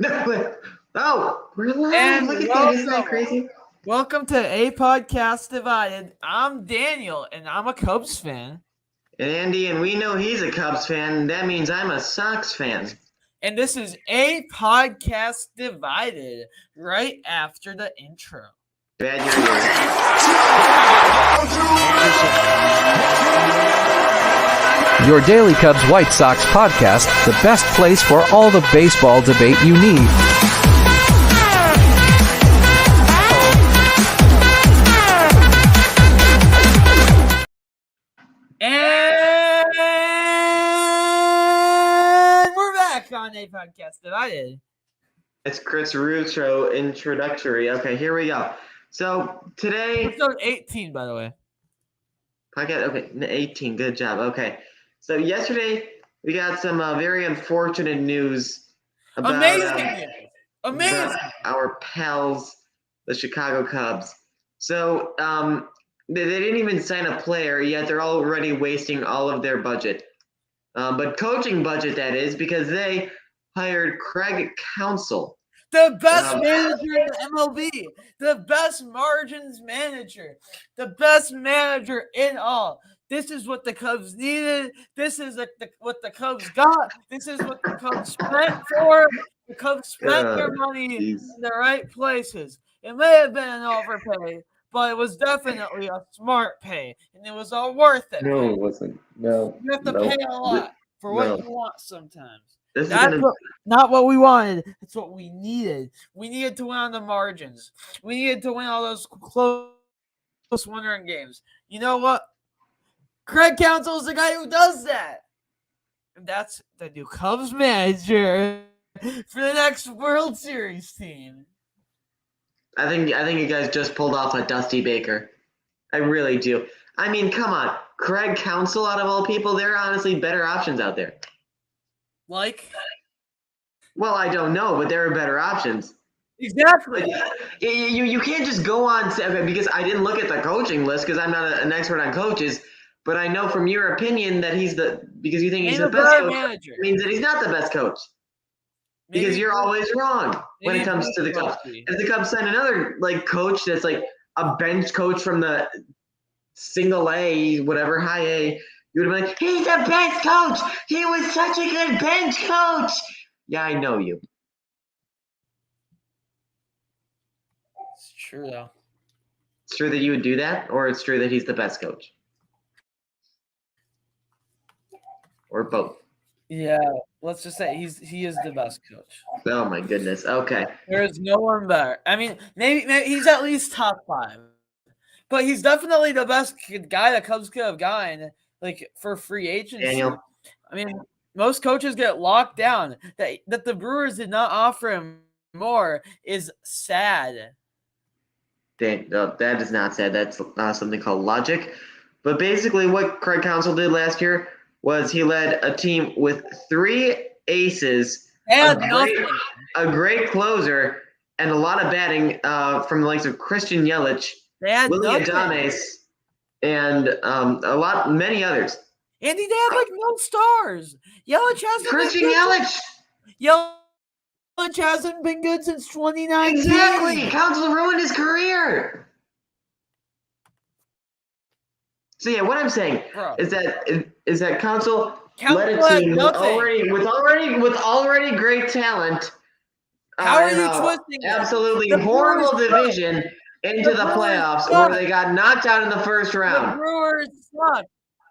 Oh, we're live. And Look at that. Isn't that welcome. crazy? Welcome to A Podcast Divided. I'm Daniel, and I'm a Cubs fan. And Andy, and we know he's a Cubs fan. That means I'm a Sox fan. And this is A Podcast Divided right after the intro. Bad Your Daily Cubs White Sox podcast, the best place for all the baseball debate you need. And we're back on A Podcast Divided. It's Chris Rutro introductory. Okay, here we go. So today, Episode 18, by the way. podcast. Okay, 18. Good job. Okay, so yesterday we got some very unfortunate news about Amazing. our pals, the Chicago Cubs. So they didn't even sign a player yet. They're already wasting all of their budget, but coaching budget that is, because they hired Craig Counsell. The best manager in the MLB, the best margins manager, the best manager in all. This is what the Cubs needed. This is what the Cubs got. This is what the Cubs spent for. The Cubs spent their money in the right places. It may have been an overpay, but it was definitely a smart pay, and it was all worth it. No, it wasn't. No. You have to pay a lot for what you want sometimes. This That's is not what we wanted. It's what we needed. We needed to win on the margins. We needed to win all those close one-run games. You know what? Craig Counsell is the guy who does that. And that's the new Cubs manager for the next World Series team. I think you guys just pulled off a Dusty Baker. I really do. I mean, come on. Craig Counsell, out of all people, there are honestly better options out there. Like? Well, I don't know, but there are better options. Exactly. You can't just go on, because I didn't look at the coaching list because I'm not an expert on coaches, but I know from your opinion that because you think he's the best coach, manager. means that he's not the best coach. Because you're always wrong when it comes to the Cubs. If the Cubs sign another coach that's like a bench coach from the single A, whatever, high A, you would have been like, he's the best coach. He was such a good bench coach. Yeah, I know you. It's true, though. It's true that you would do that, or it's true that he's the best coach? Or both? Yeah, let's just say he is the best coach. Oh my goodness. Okay. There is no one better. I mean, maybe he's at least top 5, but he's definitely the best guy the Cubs could have gotten, for free agency. Daniel. I mean, most coaches get locked down. That the Brewers did not offer him more is sad. That is not sad. That's something called logic. But basically, what Craig Counsell did last year was he led a team with 3 aces, a great closer, and a lot of batting from the likes of Christian Yelich, Willie Adames, and many others. And they had no stars. Yelich hasn't Christian Yelich. Yelich hasn't been good since 2019. Exactly. Counsell ruined his career. So yeah, what I'm saying is that Counsell led a team with already great talent. How are you twisting absolutely horrible division into the playoffs, where they got knocked out in the first round?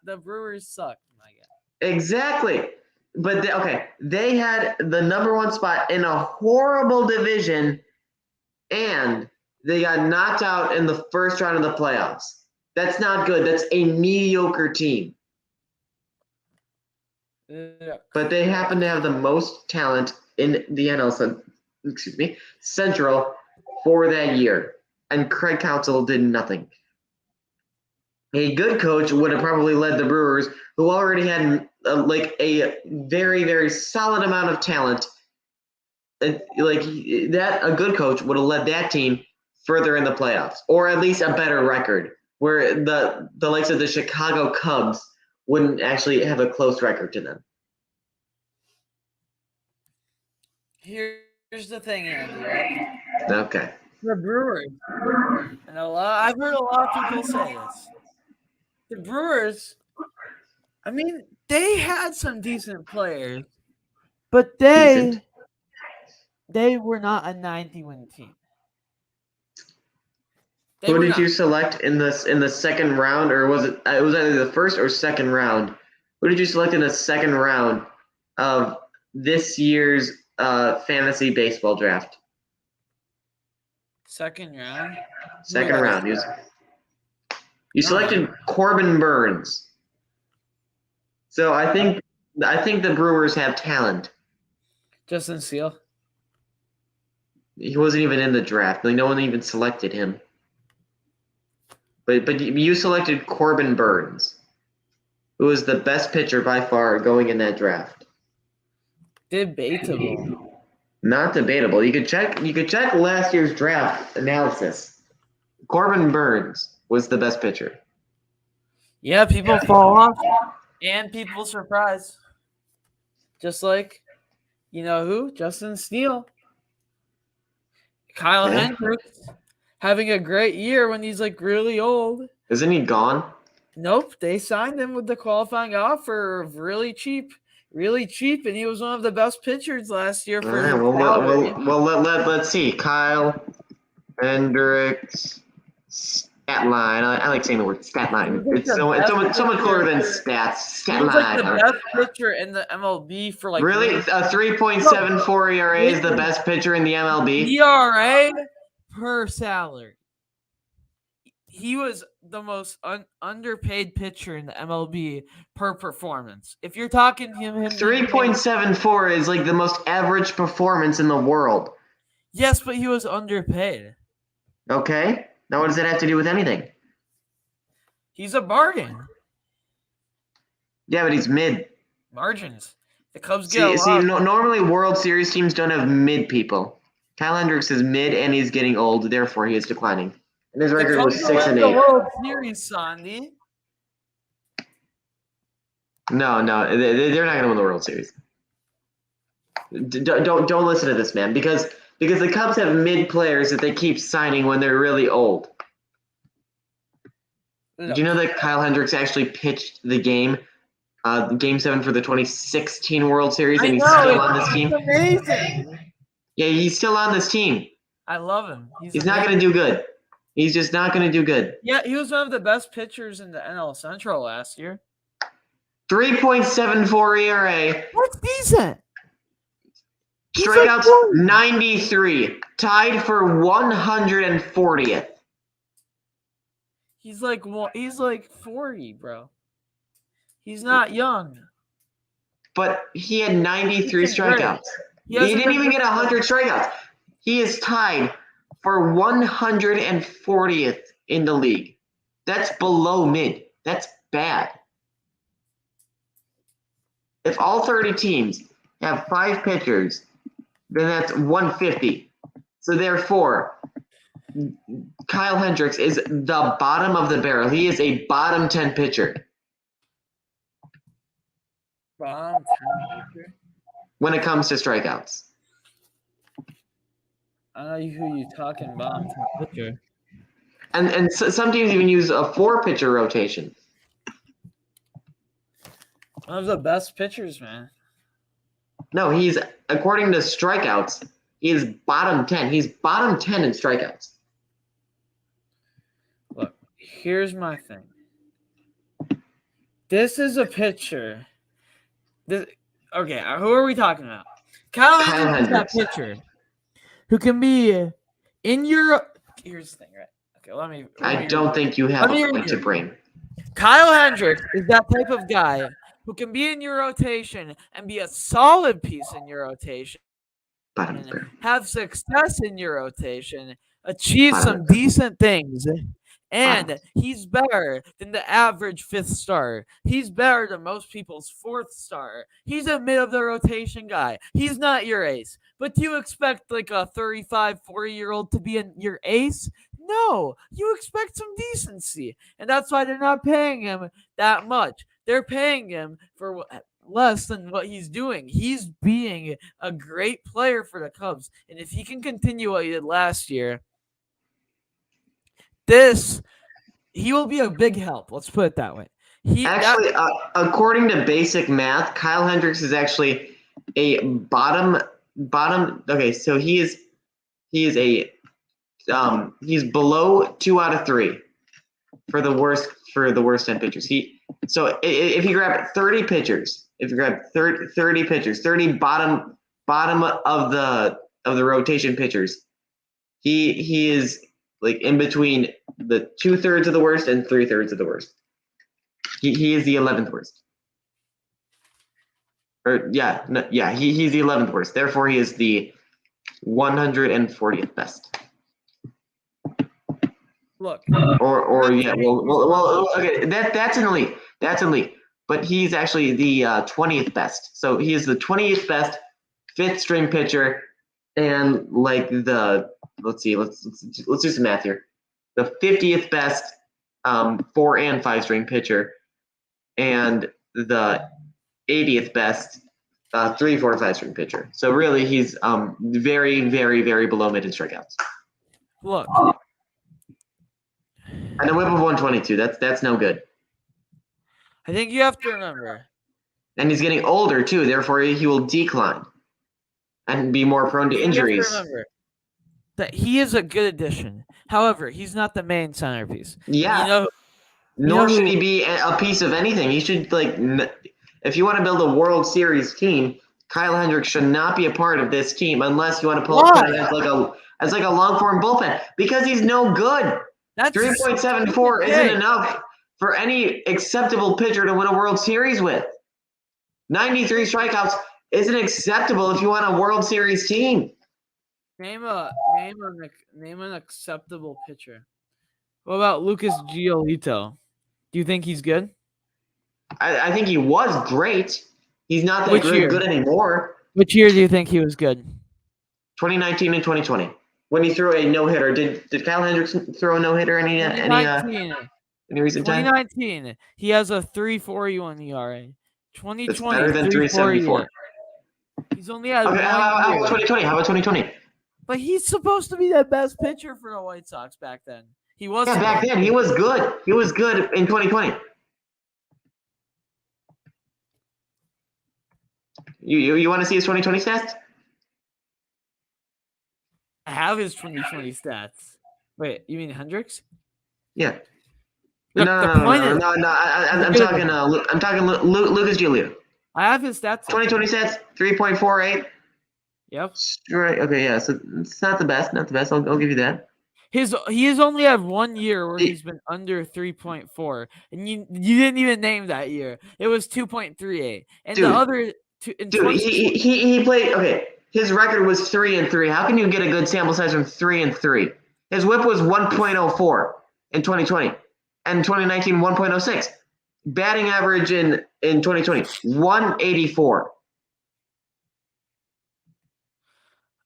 The Brewers suck. My God. Exactly. But they had the number 1 spot in a horrible division, and they got knocked out in the first round of the playoffs. That's not good. That's a mediocre team. Yeah. But they happen to have the most talent in the NL Central for that year, and Craig Counsell did nothing. A good coach would have probably led the Brewers, who already had a very, very solid amount of talent. A good coach would have led that team further in the playoffs, or at least a better record, where the likes of the Chicago Cubs wouldn't actually have a close record to them. Here's Here's the thing, Andy, right? Okay. The Brewers, and I've heard a lot of people say this. The Brewers, I mean, they had some decent players, but Decent. they were not a 90-win team. Who did you select in the second round, or was it was either the first or second round? Who did you select in the second round of this year's fantasy baseball draft? Second round? Second round. You selected Corbin Burns. So I think the Brewers have talent. Justin Steele? He wasn't even in the draft. Like, no one even selected him. But you selected Corbin Burns, who was the best pitcher by far going in that draft. Debatable. Not debatable. You could check last year's draft analysis. Corbin Burns was the best pitcher. Yeah, people fall off and people surprise. Just like, you know who? Justin Steele. Kyle Hendricks having a great year when he's like really old. Isn't he gone? Nope, they signed him with the qualifying offer of really cheap, and he was one of the best pitchers last year for his salary. Let's see. Kyle Hendricks stat line. I like saying the word stat line. It's so much cooler than stats. Stat He was like the line. best pitcher in the MLB for like Really? A 3.74 ERA is the best pitcher in the MLB? ERA per salary. He was the most underpaid pitcher in the MLB per performance. If you're talking him 3.74 is like the most average performance in the world. Yes, but he was underpaid. Okay. Now what does that have to do with anything? He's a bargain. Yeah, but he's mid. Margins. The Cubs get normally World Series teams don't have mid people. Kyle Hendricks is mid and he's getting old, therefore he is declining. And his record was 6-8. The World Series, Sandy. No, they're not going to win the World Series. Don't listen to this man because the Cubs have mid players that they keep signing when they're really old. No. Do you know that Kyle Hendricks actually pitched the game 7 for the 2016 World Series, and he's still on this team? Amazing. Yeah, he's still on this team. I love him. He's not going to do good. He's just not going to do good. Yeah, he was one of the best pitchers in the NL Central last year. 3.74 ERA. That's decent. Strikeouts 93, tied for 140th. He's like 40, bro. He's not young. But he had 93 strikeouts. He didn't even get 100 strikeouts. He is tied for 140th in the league. That's below mid. That's bad. If all 30 teams have 5 pitchers, then that's 150. So therefore, Kyle Hendricks is the bottom of the barrel. He is a bottom 10 pitcher. Bottom 10 pitcher? When it comes to strikeouts. I don't know who you talking bottom 10 pitcher. And some teams even use a 4-pitcher rotation. One of the best pitchers, man. No, he's, according to strikeouts, he is bottom 10. He's bottom 10 in strikeouts. Look, here's my thing. This is a pitcher. Okay, who are we talking about? Kyle Hendricks is that pitcher who can be in your. Here's the thing, right? Okay, let me. I don't think you have a point to bring. Kyle Hendricks is that type of guy who can be in your rotation and be a solid piece in your rotation, have success in your rotation, achieve some decent things, and he's better than the average 5th star. He's better than most people's 4th star. He's a mid-of-the-rotation guy. He's not your ace. But do you expect like a 35, 40-year-old to be your ace? No. You expect some decency. And that's why they're not paying him that much. They're paying him for less than what he's doing. He's being a great player for the Cubs. And if he can continue what he did last year, he will be a big help. Let's put it that way. Actually, according to basic math, Kyle Hendricks is actually a bottom. Okay, so he's below 2 out of 3 for the worst 10 pitchers. So if you grab 30 pitchers, 30 pitchers, 30 bottom of the rotation pitchers, he is like in between the 2/3 of the worst and 3/3 of the worst. He is the 11th worst. He's the 11th worst. Therefore, he is the 140th best. Look. Okay, that's in the league. That's in the league. But he's actually the 20th best. So he is the 20th best 5th string pitcher, and like let's do some math here. The 50th best 4 and 5 string pitcher, and the 80th best 3, 4, 5 string pitcher. So really, he's very, very, very below mid in strikeouts. Look. And a whip of 122. That's no good. I think you have to remember. And he's getting older too. Therefore, he will decline and be more prone to injuries. You have to remember that he is a good addition. However, he's not the main centerpiece. Yeah. Nor should he be a piece of anything. He should if you want to build a World Series team, Kyle Hendricks should not be a part of this team unless you want to pull up as like a long form bullpen, because he's no good. 3.74 isn't enough for any acceptable pitcher to win a World Series with. 93 strikeouts isn't acceptable if you want a World Series team. Name an acceptable pitcher. What about Lucas Giolito? Do you think he's good? I think he was great. He's not that good anymore. Which year do you think he was good? 2019 and 2020. When he threw a no-hitter. Did Kyle Hendricks throw a no-hitter any recent time? 2019. He has a 3.41 ERA. 2020. That's better than 3.74. He's only had how about 2020? How about 2020? But he's supposed to be the best pitcher for the White Sox back then. He was. Yeah, back then he was good. He was good in 2020. You want to see his 2020 stats? I have his 2020 stats. Wait, you mean Hendricks? Yeah. Look, No. I'm talking Lucas Giolito. I have his stats. 2020 stats, 3.48. Yep. Right. Okay. Yeah. So it's not the best. I'll give you that. He has only had 1 year where he's been under 3.4, and you didn't even name that year. It was 2.38, and the other two. He played. Okay. His record was 3-3. How can you get a good sample size from 3-3? His WHIP was 1.04 in 2020, and 2019 1.06. Batting average in 2020 184.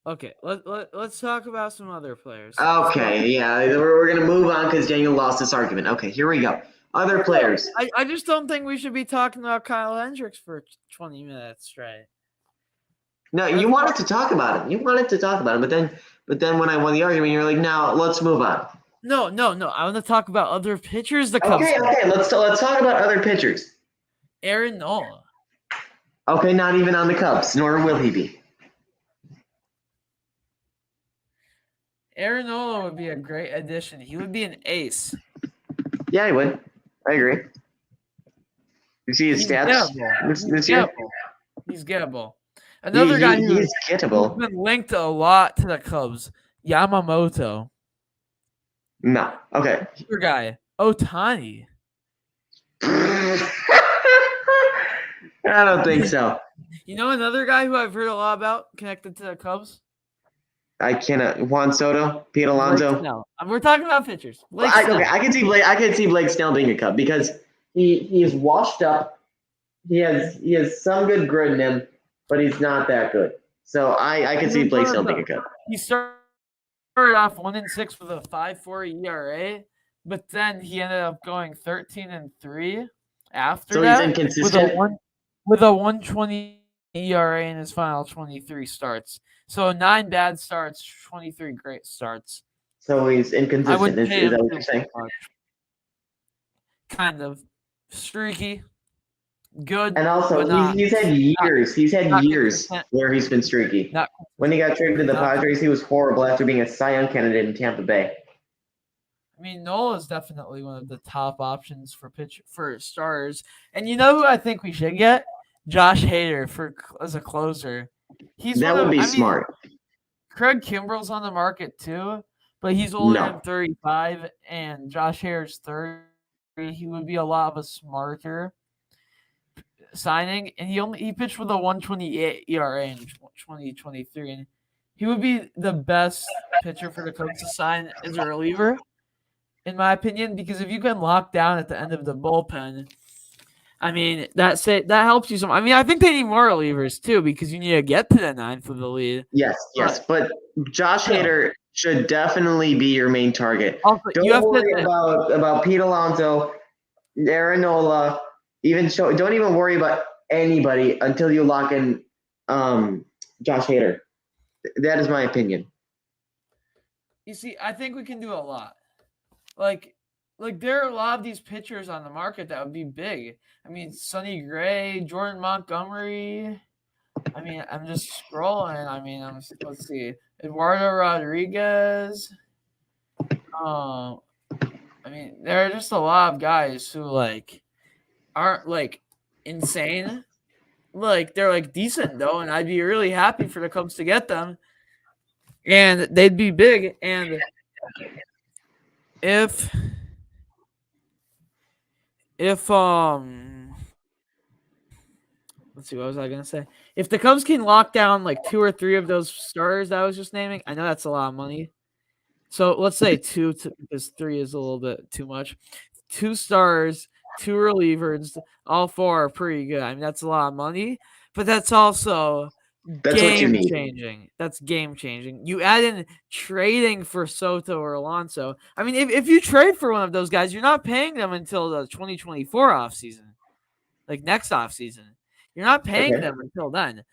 Okay, let's talk about some other players. Okay, yeah, we're gonna move on because Daniel lost this argument. Okay, here we go. Other players. I just don't think we should be talking about Kyle Hendricks for 20 minutes straight. No, you wanted to talk about him. But then when I won the argument, you're like, "Now let's move on." No. I want to talk about other pitchers. The Cubs. Okay. Let's talk about other pitchers. Aaron Nola. Okay, not even on the Cubs, nor will he be. Aaron Nola would be a great addition. He would be an ace. Yeah, he would. I agree. You see his stats this year? He's gettable. Another guy he's gettable. Who's been linked a lot to the Cubs, Yamamoto. No. Okay. Other guy, Ohtani. I don't think so. You know another guy who I've heard a lot about connected to the Cubs? I cannot. Juan Soto, Pete Alonso. No, we're talking about pitchers. I can see Blake Snell being a Cub because he is washed up. He has some good grit in him, but he's not that good. So I can see Blake Snell being a Cub. He started off 1-6 with a 5.4 ERA, but then he ended up going 13-3 after so that. He's inconsistent. with a 1.20 ERA in his final 23 starts. So 9 bad starts, 23 great starts. So he's I inconsistent. wouldn't Is, pay is him that what too you're saying? much. Kind of streaky, good, And also, but not he's had not, years. He's had not years consistent. where he's been streaky. Not When he got traded to the not Padres, he was horrible after being a Cy Young candidate in Tampa Bay. I mean, Nola is definitely one of the top options for starters. And you know who I think we should get? Josh Hader as a closer. He's That one would of. be I mean, smart. Craig Kimbrell's on the market too, but he's older No. than 35, and Josh Hader's 30. He would be a lot of a smarter signing, and he pitched with a 1.28 ERA in 2023, and he would be the best pitcher for the Cubs to sign as a reliever, in my opinion, because if you can lock down at the end of the bullpen, I mean that helps you some. I mean, I think they need more relievers too because you need to get to the ninth with the lead. Yes, but Josh Hader should definitely be your main target. Also, you have Don't worry to about Pete Alonso, Aaron Nola, don't even worry about anybody until you lock in Josh Hader. That is my opinion. You see, I think we can do a lot. Like there are a lot of these pitchers on the market that would be big. I mean, Sonny Gray, Jordan Montgomery. I mean, I'm just scrolling. I mean, let's see, Eduardo Rodriguez. I mean, there are just a lot of guys who aren't insane. They're decent though, and I'd be really happy for the Cubs to get them, and they'd be big. And if let's see, what was I gonna say? If the Cubs can lock down 2 or 3 of those starters that I was just naming, I know that's a lot of money. So let's say 2, because 3 is a little bit too much. 2 stars, 2 relievers, all 4 are pretty good. I mean, that's a lot of money, but that's also game changing. That's game changing. You add in trading for Soto or Alonso. I mean, if you trade for one of those guys, you're not paying them until the 2024 offseason, next offseason. You're not paying them until then.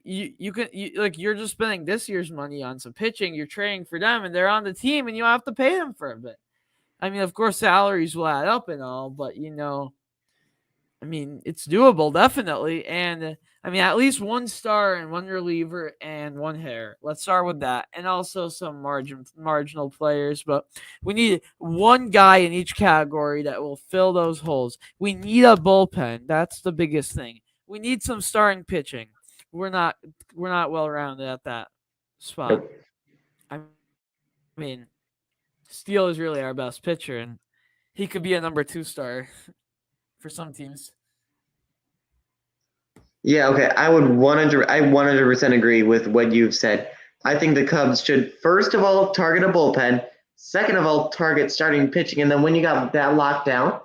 You're just spending this year's money on some pitching. You're trading for them, and they're on the team, and you have to pay them for a bit. I mean, of course, salaries will add up and all, but I mean, it's doable, definitely. And I mean, at least 1 star and 1 reliever and 1 hitter. Let's start with that. And also some marginal players, but we need 1 guy in each category that will fill those holes. We need a bullpen. That's the biggest thing. We need some starting pitching. We're not well rounded at that spot. I mean, Steele is really our best pitcher, and he could be a number 2 star for some teams. Yeah, okay. I 100% agree with what you've said. I think the Cubs should first of all target a bullpen, second of all target starting pitching, and then when you got that locked down,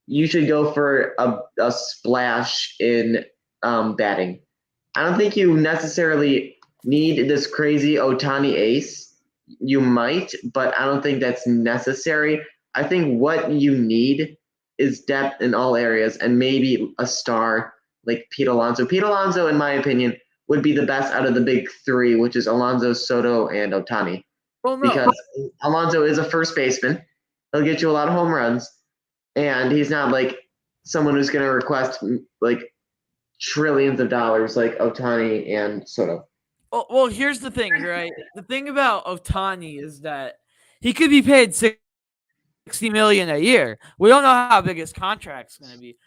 you should go for a splash in batting. I don't think you necessarily need this crazy Ohtani ace. You might, but I don't think that's necessary. I think what you need is depth in all areas and maybe a star like Pete Alonso. Pete Alonso, in my opinion, would be the best out of the big 3, which is Alonso, Soto, and Ohtani. Well, no. Because Alonso is a first baseman. He'll get you a lot of home runs. And he's not someone who's going to request trillions of dollars like Ohtani and Soto. Well, here's the thing, right? The thing about Ohtani is that he could be paid $60 million a year. We don't know how big his contract's going to be.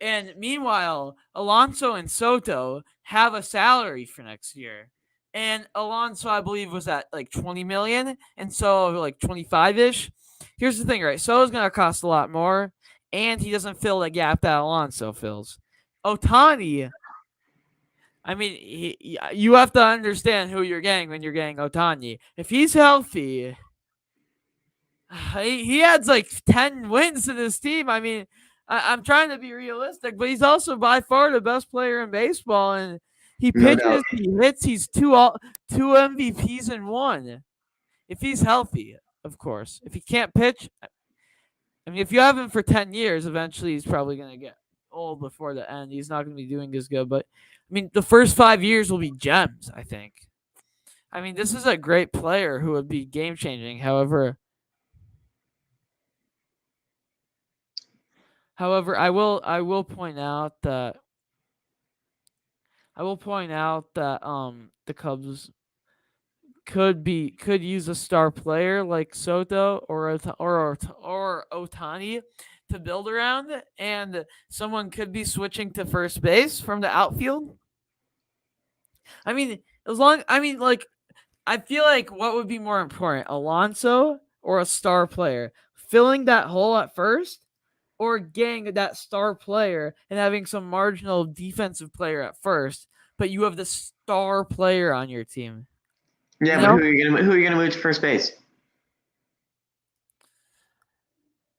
And meanwhile, Alonso and Soto have a salary for next year. And Alonso, I believe, was at $20 million, and so 25-ish. Here's the thing, right? Soto's going to cost a lot more, and he doesn't fill the gap that Alonso fills. Ohtani, I mean, you have to understand who you're getting when you're getting Ohtani. If he's healthy, he adds 10 wins to this team. I mean, I'm trying to be realistic, but he's also by far the best player in baseball, and he pitches, he hits, he's two MVPs in 1. If he's healthy, of course. If he can't pitch, I mean, if you have him for 10 years, eventually he's probably going to get old before the end. He's not going to be doing as good. But I mean, the first 5 years will be gems, I think. I mean, this is a great player who would be game changing. However, I will point out that the Cubs could use a star player like Soto or Otani to build around, and someone could be switching to first base from the outfield. I mean, I feel like what would be more important, Alonso or a star player? Filling that hole at first or getting that star player and having some marginal defensive player at first, but you have the star player on your team. Yeah, but who are you gonna move to first base?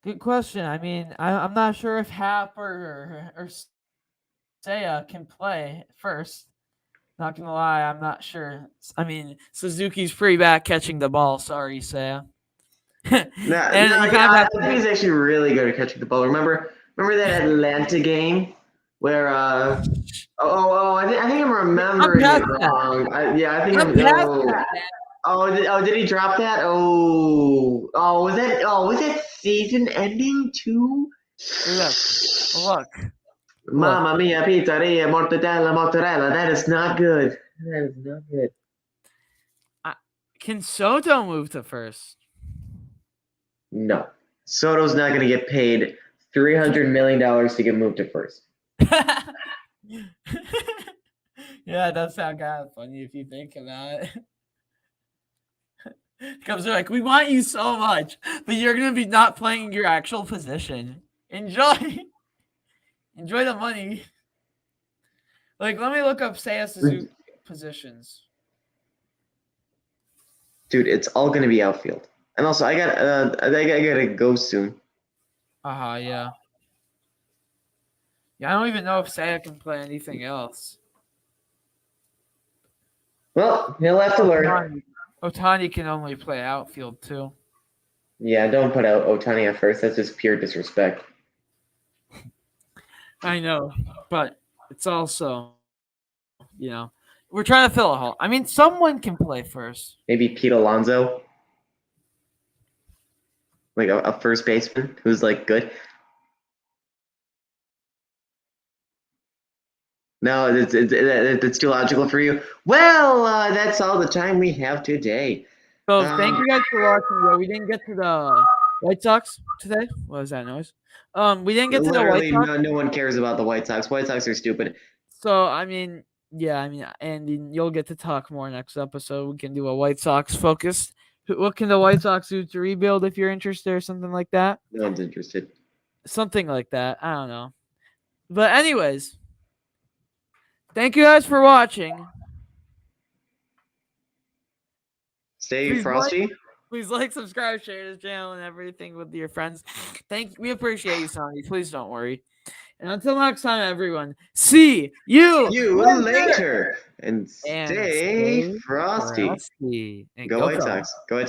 Good question. I mean, I'm not sure if Hap or Seiya can play first. Not gonna lie, I'm not sure. I mean, Suzuki's pretty bad catching the ball. Sorry, Seiya. I think he's actually really good at catching the ball. Remember that Atlanta game where I think I'm remembering it wrong. I think did he drop that? Was that season ending too? Look. Mamma mia, pizzeria, mortadella, mozzarella. That is not good. That is not good. Can Soto move to first? No. Soto's not going to get paid $300 million to get moved to first. Yeah, that sounds kind of funny if you think about it. Cubs are like, we want you so much, but you're going to be not playing your actual position. Enjoy the money. Like, let me look up Seiya Suzuki positions. Dude, it's all going to be outfield. And also, I gotta go soon. Yeah. Yeah, I don't even know if Seiya can play anything else. Well, he'll have to learn. Otani can only play outfield too. Yeah, don't put out Otani at first. That's just pure disrespect. I know, but it's also, we're trying to fill a hole. I mean, someone can play first. Maybe Pete Alonso. Like a first baseman who's like good. No, it's too logical for you. Well, that's all the time we have today. So thank you guys for watching. We didn't get to the White Sox today. What was that noise? We didn't get to the White Sox. No one cares about the White Sox. White Sox are stupid. So and you'll get to talk more next episode. We can do a White Sox focused. What can the White Sox do to rebuild if you're interested or something like that? No one's interested. Something like that. I don't know. But anyways, thank you guys for watching. Stay frosty. Please like, subscribe, share this channel and everything with your friends. We appreciate you, Sonny. Please don't worry. And until next time, everyone, see you later. And stay frosty. And Go White Sox. Go White Sox.